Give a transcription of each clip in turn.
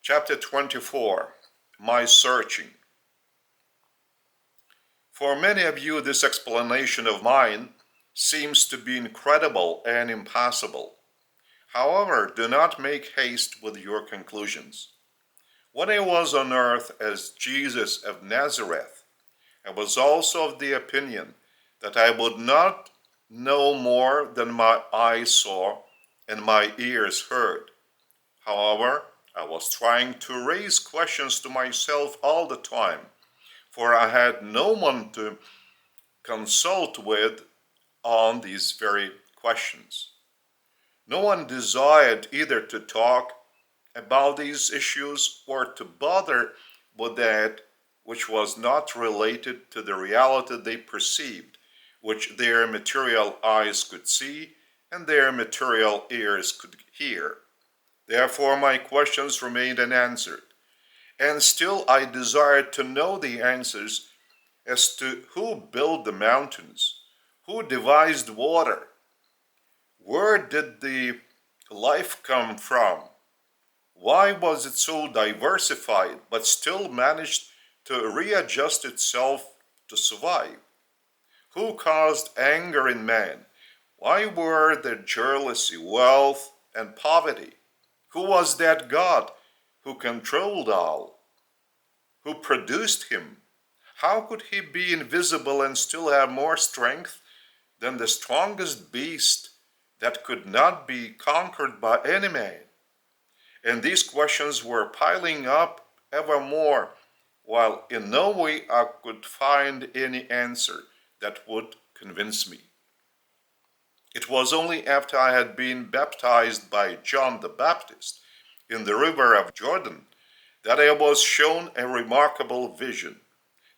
Chapter 24, My Searching. For many of you, this explanation of mine seems to be incredible and impossible. However, do not make haste with your conclusions. When I was on earth as Jesus of Nazareth, I was also of the opinion that I would not know more than my eyes saw and my ears heard. However, I was trying to raise questions to myself all the time, for I had no one to consult with on these very questions. No one desired either to talk about these issues or to bother with that which was not related to the reality they perceived, which their material eyes could see and their material ears could hear. Therefore, my questions remained unanswered, and still I desired to know the answers as to who built the mountains, who devised water, where did the life come from, why was it so diversified but still managed to readjust itself to survive, who caused anger in man, why were there jealousy, wealth, and poverty? Who was that God who controlled all, who produced him? How could he be invisible and still have more strength than the strongest beast that could not be conquered by any man? And these questions were piling up ever more, while in no way I could find any answer that would convince me. It was only after I had been baptized by John the Baptist in the river of Jordan that I was shown a remarkable vision.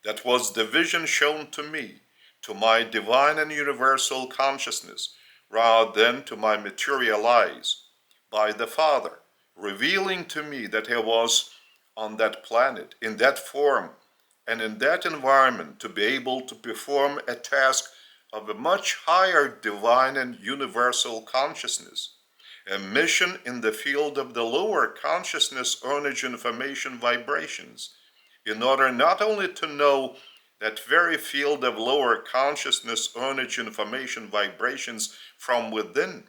That was the vision shown to me, to my divine and universal consciousness, rather than to my material eyes, by the Father, revealing to me that I was on that planet, in that form, and in that environment to be able to perform a task of a much higher divine and universal consciousness, a mission in the field of the lower consciousness energy information vibrations, in order not only to know that very field of lower consciousness energy information vibrations from within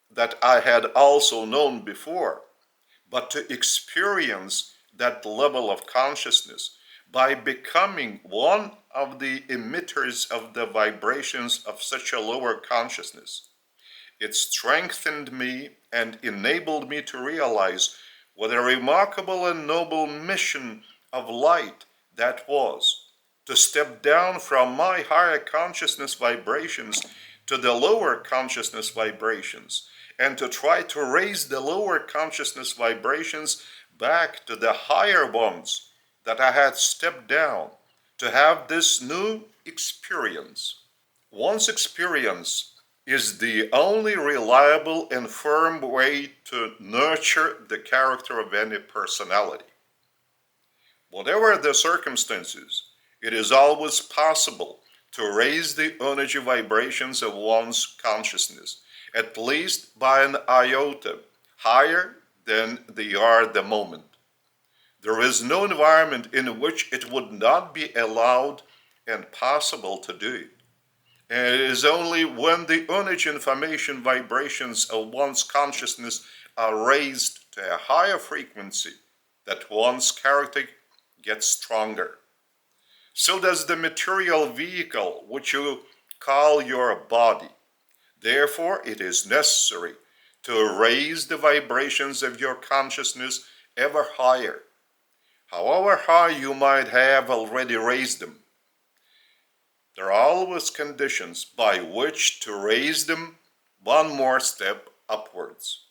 that I had also known before, but to experience that level of consciousness by becoming one of the emitters of the vibrations of such a lower consciousness. It strengthened me and enabled me to realize what a remarkable and noble mission of light that was, to step down from my higher consciousness vibrations to the lower consciousness vibrations, and to try to raise the lower consciousness vibrations back to the higher ones that I had stepped down, to have this new experience. One's experience is the only reliable and firm way to nurture the character of any personality. Whatever the circumstances, it is always possible to raise the energy vibrations of one's consciousness, at least by an iota, higher than they are at the moment. There is no environment in which it would not be allowed and possible to do it. And it is only when the energy information vibrations of one's consciousness are raised to a higher frequency that one's character gets stronger. So does the material vehicle which you call your body. Therefore, it is necessary to raise the vibrations of your consciousness ever higher. However high you might have already raised them, there are always conditions by which to raise them one more step upwards.